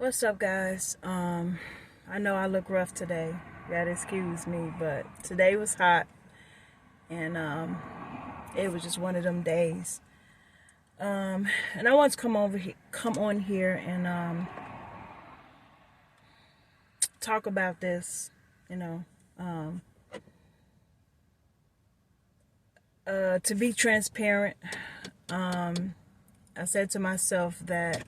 What's up, guys? I know I look rough today. You gotta excuse me, but today was hot, and it was just one of them days. And I want to come on here, and talk about this. You know, um, to be transparent. I said to myself that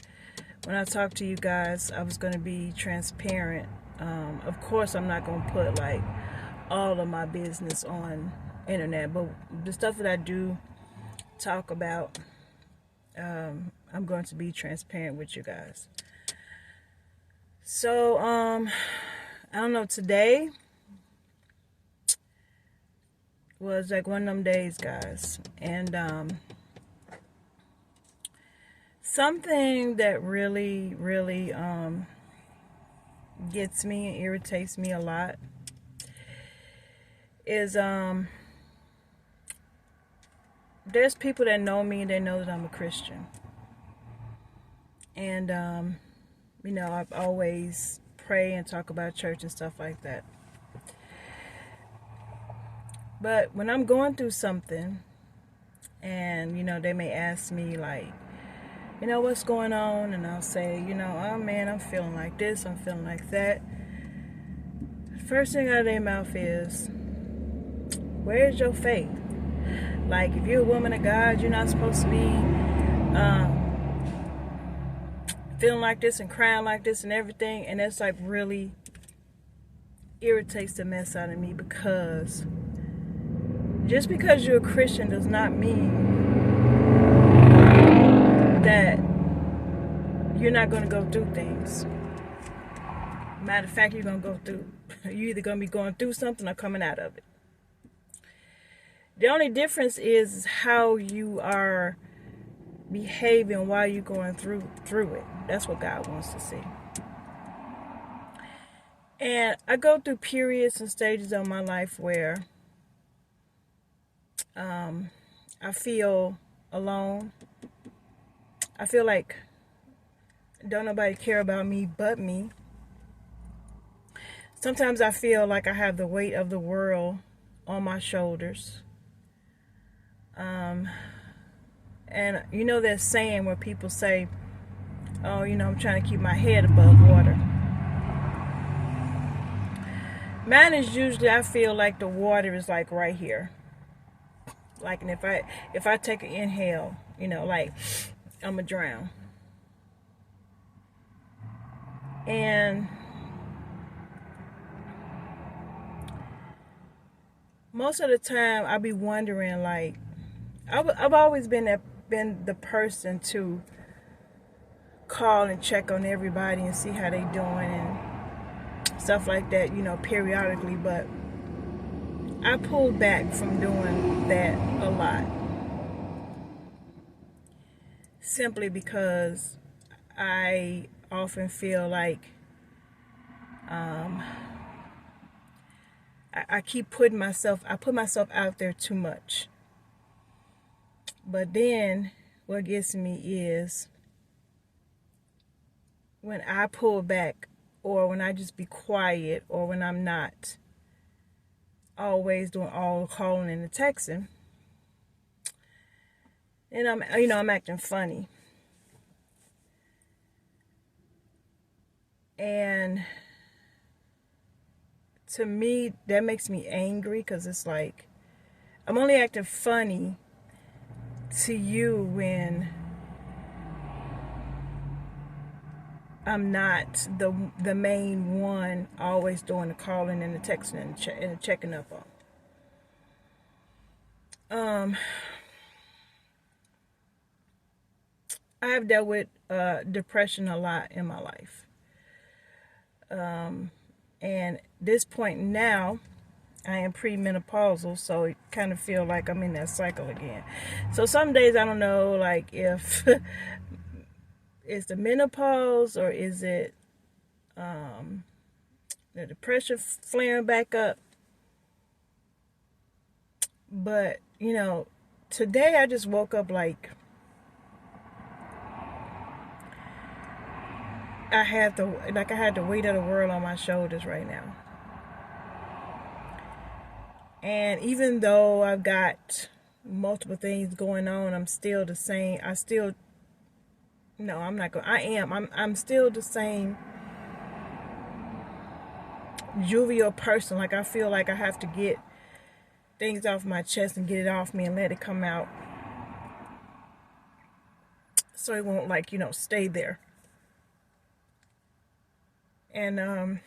when I talk to you guys, I was going to be transparent. Of course, I'm not going to put like all of my business on internet, but the stuff that I do talk about, I'm going to be transparent with you guys. So, I don't know, today was like one of them days, guys, and something that really gets me and irritates me a lot is there's people that know me and they know that I'm a Christian, and I've always pray and talk about church and stuff like that. But when I'm going through something, and they may ask me like, what's going on, and I'll say, oh man, I'm feeling like this, I'm feeling like that. First thing out of their mouth is, where's your faith? Like, if you're a woman of God, you're not supposed to be feeling like this and crying like this and everything. And that's like really irritates the mess out of me, because just because you're a Christian does not mean that you're not going to go through things. Matter of fact, you're going to go through. You're either going to be going through something or coming out of it. The only difference is how you are behaving while you're going through it. That's what God wants to see. And I go through periods and stages of my life where I feel alone. I feel like don't nobody care about me but me. Sometimes I feel like I have the weight of the world on my shoulders. And that saying where people say, oh, I'm trying to keep my head above water. Mine is usually, I feel like the water is like right here. Like, and if I take an inhale, like I'm gonna drown. And most of the time I be wondering, like, I've always been the person to call and check on everybody and see how they doing and stuff like that, periodically. But I pulled back from doing that a lot, simply because I often feel like I put myself out there too much. But then what gets me is when I pull back, or when I just be quiet, or when I'm not always doing all the calling and the texting, and I'm acting funny. And to me, that makes me angry, because it's like I'm only acting funny to you when I'm not the main one always doing the calling and the texting and the checking up on. I have dealt with depression a lot in my life. And this point now, I am premenopausal, so it kind of feel like I'm in that cycle again. So some days I don't know, like, if it's the menopause, or is it the depression flaring back up. But today I just woke up like I had the weight of the world on my shoulders right now. And even though I've got multiple things going on, I'm still the same. No, I'm not going. I'm still the same jovial person. Like, I feel like I have to get things off my chest and get it off me and let it come out, so it won't, like, stay there. And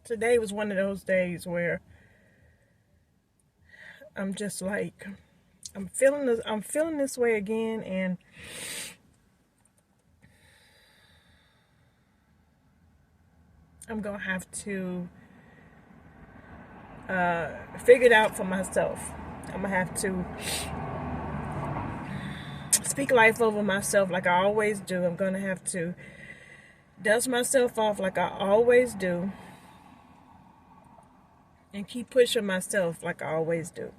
today was one of those days where I'm just like, I'm feeling this way again, and I'm gonna have to figure it out for myself. I'm gonna have to speak life over myself like I always do. I'm gonna have to dust myself off like I always do, and keep pushing myself like I always do.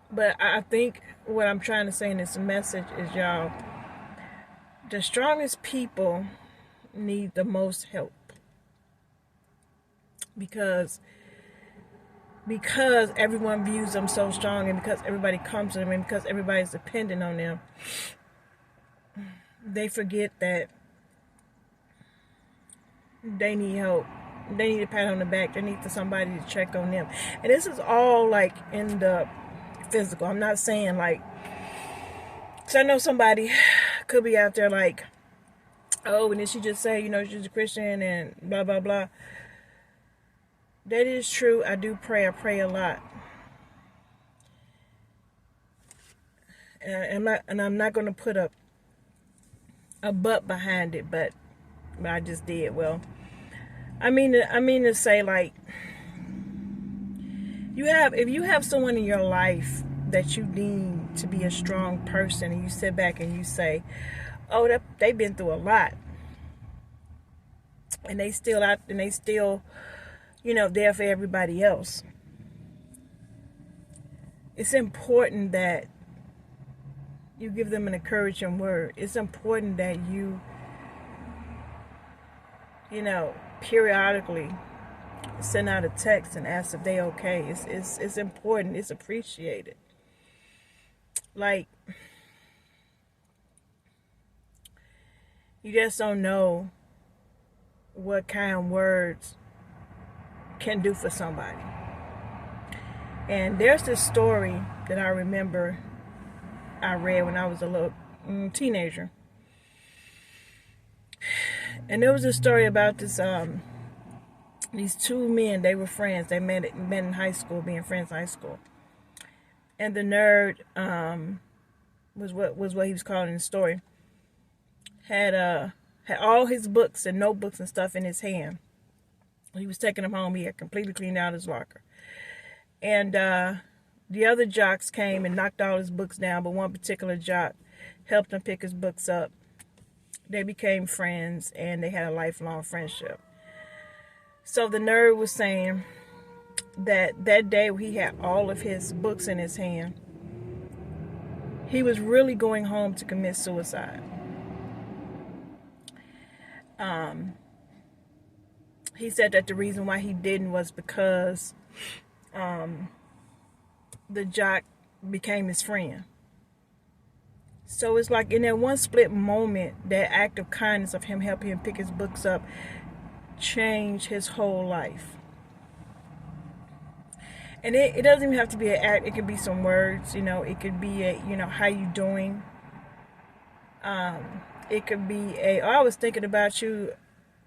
But I think what I'm trying to say in this message is, y'all, the strongest people need the most help, because everyone views them so strong, and because everybody comes to them, and because everybody's dependent on them, they forget that they need help. They need a pat on the back. They need somebody to check on them. And this is all like in the physical. I'm not saying like, because I know somebody could be out there like, oh, and then she just say, she's a Christian and blah, blah, blah. That is true. I do pray. I pray a lot. And I'm not going to put a but behind it, but I just did. Well, I mean to say, like, if you have someone in your life that you deem to be a strong person, and you sit back and you say, oh, they've been through a lot, and they still there for everybody else. It's important that you give them an encouraging word. It's important that you periodically send out a text and ask if they okay. It's important. It's appreciated. Like, you just don't know what kind of words can do for somebody. And there's this story that I remember I read when I was a little teenager. And there was a story about these two men. They were friends. They met in high school, being friends in high school. And the nerd was what he was called in the story. Had all his books and notebooks and stuff in his hand. He was taking them home. He had completely cleaned out his locker. And the other jocks came and knocked all his books down, but one particular jock helped him pick his books up. They became friends, and they had a lifelong friendship. So the nerd was saying that day he had all of his books in his hand, he was really going home to commit suicide. He said that the reason why he didn't was because the jock became his friend. So it's like in that one split moment, that act of kindness of him helping him pick his books up changed his whole life. And it doesn't even have to be an act. It could be some words, it could be a, how you doing? It could be a, oh, I was thinking about you,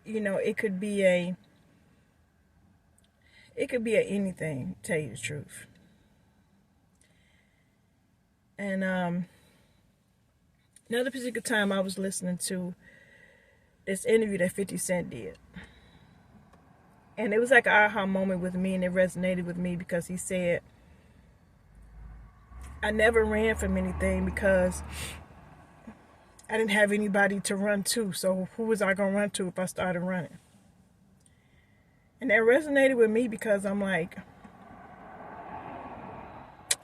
it could be a anything, to tell you the truth. And another particular time I was listening to this interview that 50 Cent did. And it was like an aha moment with me, and it resonated with me because he said, I never ran from anything because I didn't have anybody to run to. So who was I going to run to if I started running? And that resonated with me because I'm like,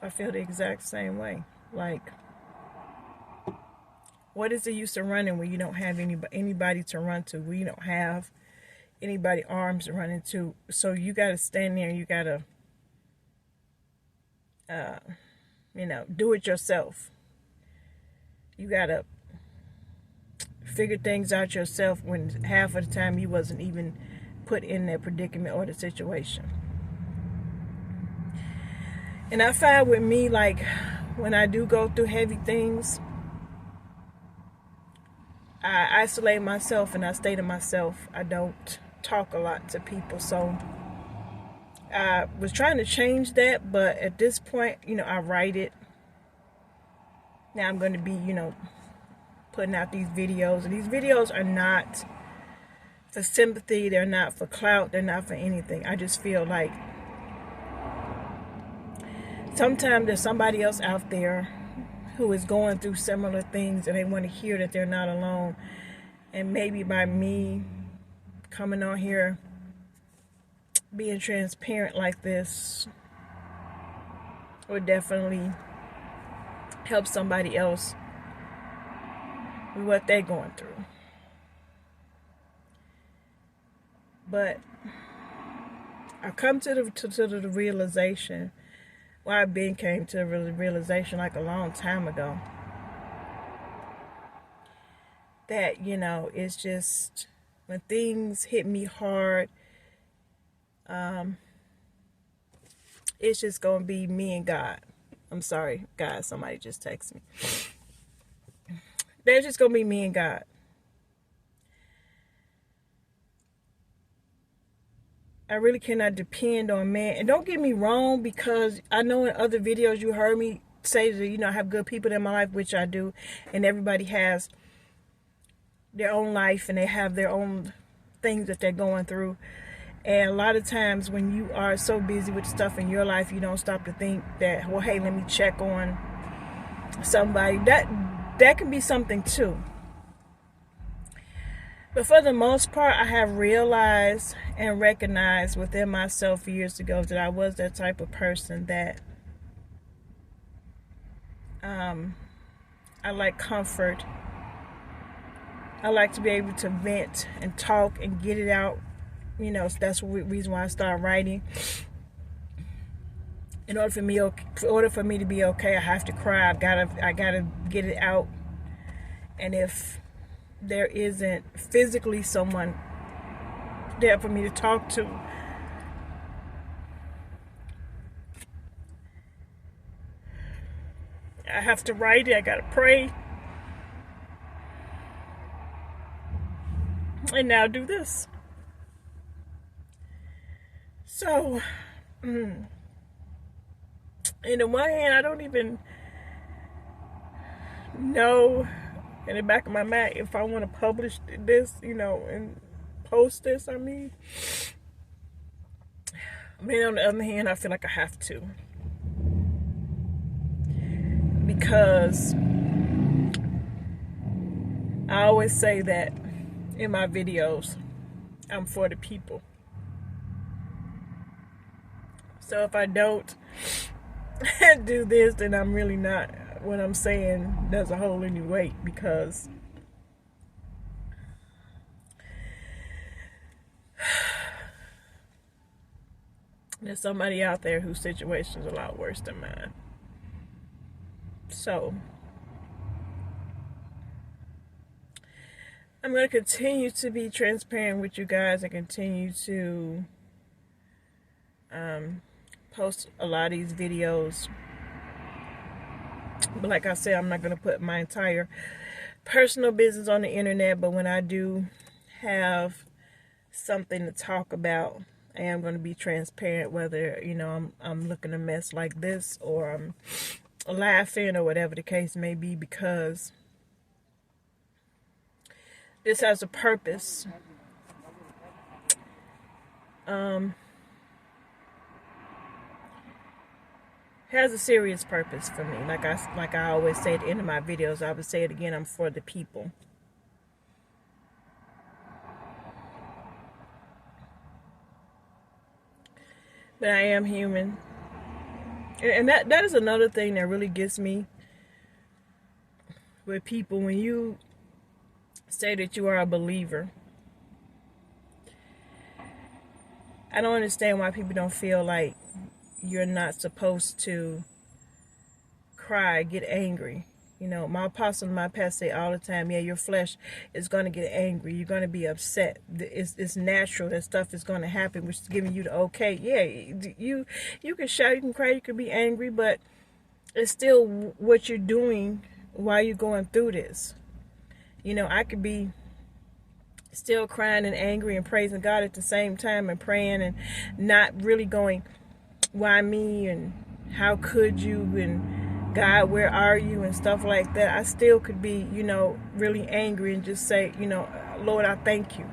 I feel the exact same way. Like, what is the use of running when you don't have anybody to run to, when you don't have anybody arms to run into? So you got to stand there and you got to, do it yourself. You got to figure things out yourself when half of the time you wasn't even put in that predicament or the situation. And I find with me, like, when I do go through heavy things, I isolate myself and I stay to myself. I don't talk a lot to people. So I was trying to change that, but at this point, I write it. Now I'm going to be, putting out these videos. And these videos are not for sympathy. They're not for clout. They're not for anything. I just feel like sometimes there's somebody else out there who is going through similar things and they want to hear that they're not alone. And maybe by me coming on here being transparent like this would definitely help somebody else with what they're going through. But I come to the realization, well, I came to the realization like a long time ago, that, it's just when things hit me hard, it's just going to be me and God. I'm sorry, God, somebody just texted me. There's just going to be me and God. I really cannot depend on man. And don't get me wrong, because I know in other videos you heard me say that, I have good people in my life, which I do. And everybody has their own life and they have their own things that they're going through. And a lot of times when you are so busy with stuff in your life, you don't stop to think that, well, hey, let me check on somebody. That can be something too. But for the most part, I have realized and recognized within myself years ago that I was that type of person that I like comfort. I like to be able to vent and talk and get it out. So that's the reason why I started writing. In order for me to be okay, I have to cry. I gotta get it out. And if there isn't physically someone there for me to talk to, I have to write it. I gotta pray. And now do this. So, in the one hand, I don't even know in the back of my mind if I want to publish this, and post this. I mean, on the other hand, I feel like I have to. Because I always say that in my videos, I'm for the people. So if I don't do this, then I'm really not, what I'm saying doesn't hold any weight, because there's somebody out there whose situation is a lot worse than mine. So I'm going to continue to be transparent with you guys and continue to post a lot of these videos. But like I said, I'm not going to put my entire personal business on the internet. But when I do have something to talk about, I am going to be transparent, whether, I'm looking a mess like this or I'm laughing or whatever the case may be, because this has a purpose. has a serious purpose for me. Like I always say at the end of my videos, I would say it again, I'm for the people. But I am human. And that is another thing that really gets me with people. When you say that you are a believer, I don't understand why people don't feel like you're not supposed to cry, get angry. You know, my apostle and my pastor say all the time, yeah, your flesh is going to get angry. You're going to be upset. It's natural. That stuff is going to happen, which is giving you the okay. Yeah, you can shout, you can cry, you can be angry, but it's still what you're doing while you're going through this. You know, I could be still crying and angry and praising God at the same time and praying and not really going, why me and how could you and God, where are you and stuff like that. I still could be, you know, really angry and just say, you know, Lord, I thank you.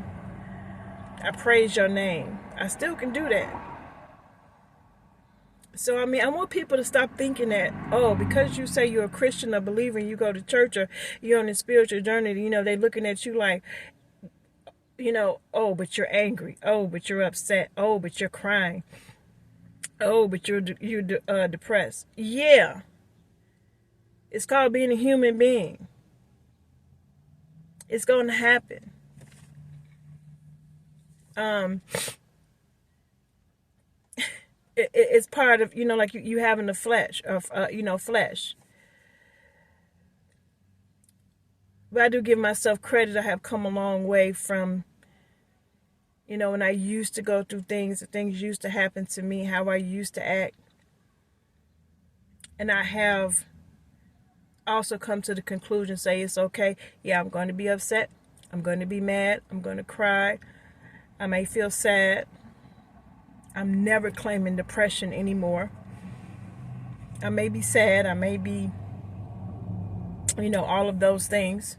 I praise your name. I still can do that. So, I mean, I want people to stop thinking that, oh, because you say you're a Christian, a believer, and you go to church or you're on a spiritual journey, you know, they're looking at you like, you know, oh, but you're angry. Oh, but you're upset. Oh, but you're crying. Oh, but you're depressed. Yeah. It's called being a human being. It's going to happen. It's part of, you know, like you having the flesh of, you know, flesh. But I do give myself credit. I have come a long way from, you know, when I used to go through things used to happen to me, how I used to act. And I have also come to the conclusion, say it's okay. Yeah, I'm going to be upset. I'm going to be mad. I'm going to cry. I may feel sad. I'm never claiming depression anymore. I may be sad. I may be, you know, all of those things.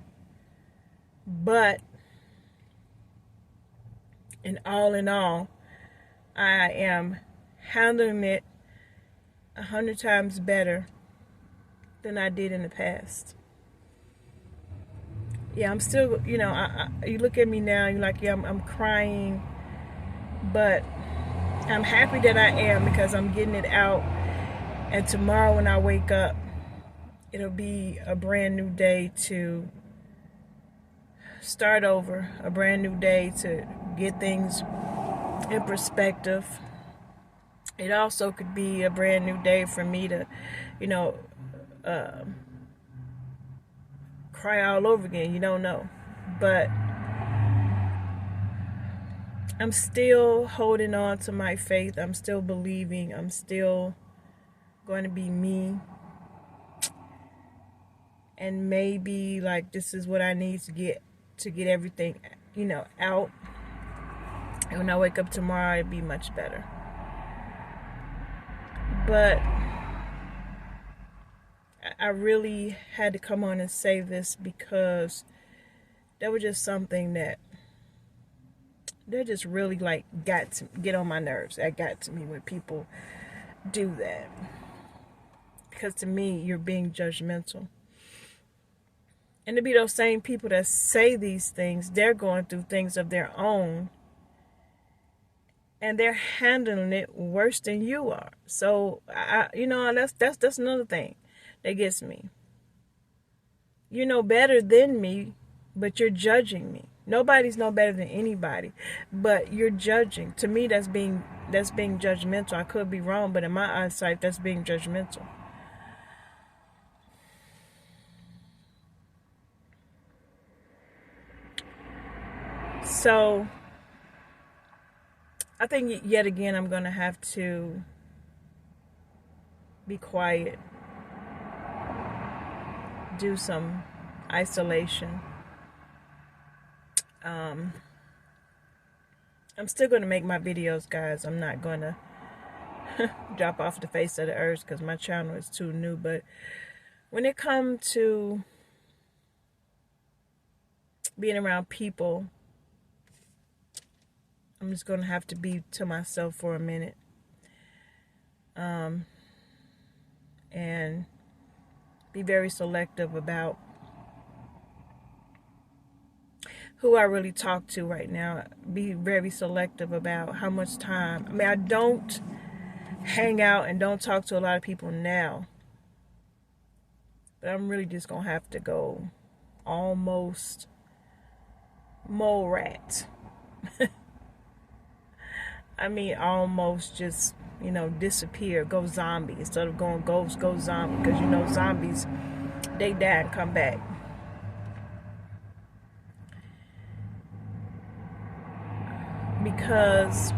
But in all, I am handling it 100 times better than I did in the past. Yeah, I'm still, you know, you look at me now, you're like, yeah, I'm crying, but I'm happy that I am because I'm getting it out. And tomorrow when I wake up, it'll be a brand new day to start over, a brand new day to get things in perspective. It also could be a brand new day for me to, you know, cry all over again. You don't know. But I'm still holding on to my faith. I'm still believing. I'm still going to be me. And maybe like this is what I need to get everything, you know, out. And when I wake up tomorrow, it'll be much better. But I really had to come on and say this because that was just something that just really like got to get on my nerves. That got to me when people do that. Because to me, you're being judgmental. And to be those same people that say these things, they're going through things of their own. And they're handling it worse than you are. So, you know, that's another thing that gets me. You know better than me, but you're judging me. Nobody's no better than anybody, but you're judging. To me, that's being judgmental. I could be wrong, but in my eyesight, that's being judgmental. So, I think yet again I'm going to have to be quiet, do some isolation. I'm still going to make my videos, guys. I'm not going to drop off the face of the earth because my channel is too new. But when it comes to being around people, I'm just going to have to be to myself for a minute. and be very selective about who I really talk to right now. Be very selective about how much time. I mean, I don't hang out and don't talk to a lot of people now, but I'm really just gonna have to go almost mole rat. I mean, almost just, disappear, go zombie. Instead of going ghost, go zombie. Because, zombies, they die and come back. Because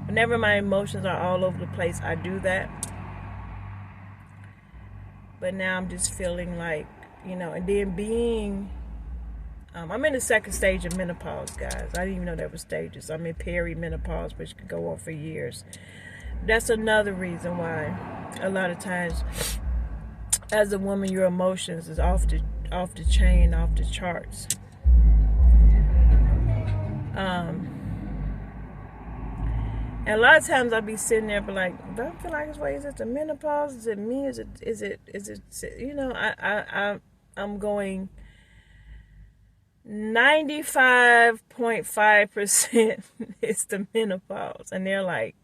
whenever my emotions are all over the place, I do that. But now I'm just feeling like, and then being... I'm in the second stage of menopause, guys. I didn't even know there were stages. I'm in perimenopause, which could go on for years. That's another reason why a lot of times, as a woman, your emotions is off the chain, off the charts. And a lot of times I'll be sitting there, but like, do I feel like this way? Is it the menopause? Is it me? Is it? I'm going 95.5% is the menopause. And they're like,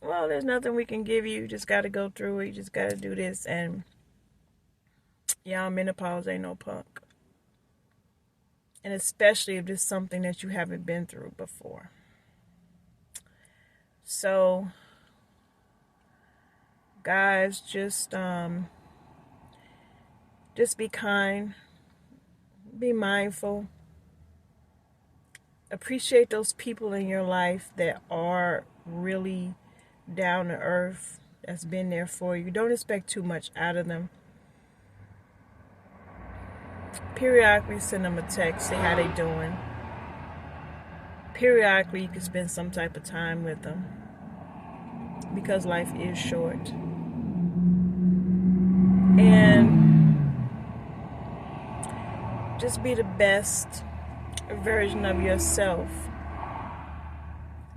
well, there's nothing we can give you. You just got to go through it. You just got to do this. And y'all, menopause ain't no punk. And especially if it's something that you haven't been through before. So, guys, just be kind. Be mindful. Appreciate those people in your life that are really down to earth, that's been there for you. Don't expect too much out of them. Periodically send them a text, say how they doing. Periodically you can spend some type of time with them, because life is short. And just be the best version of yourself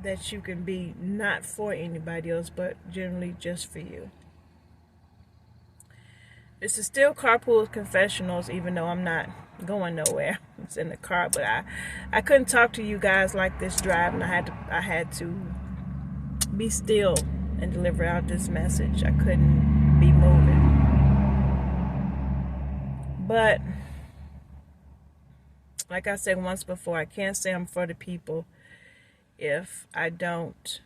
that you can be, not for anybody else, but generally just for you. This is still Carpool Confessionals, even though I'm not going nowhere. It's in the car, but I couldn't talk to you guys like this driving. I had to be still and deliver out this message. I couldn't be moving. But like I said once before, I can't say I'm for the people if I don't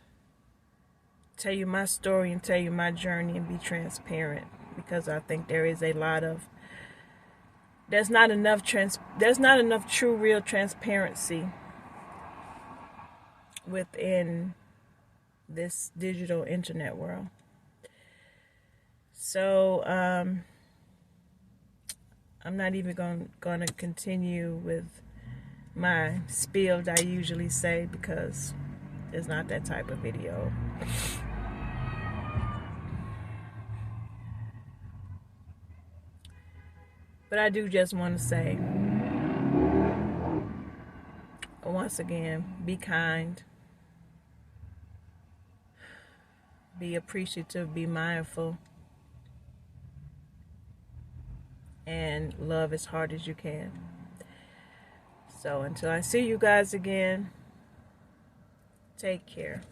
tell you my story and tell you my journey and be transparent, because I think there is a lot of, there's not enough true, real transparency within this digital internet world. So I'm not even going to continue with my spiel that I usually say, because it's not that type of video. But I do just want to say, once again, be kind, be appreciative, be mindful, and love as hard as you can. So until I see you guys again, take care.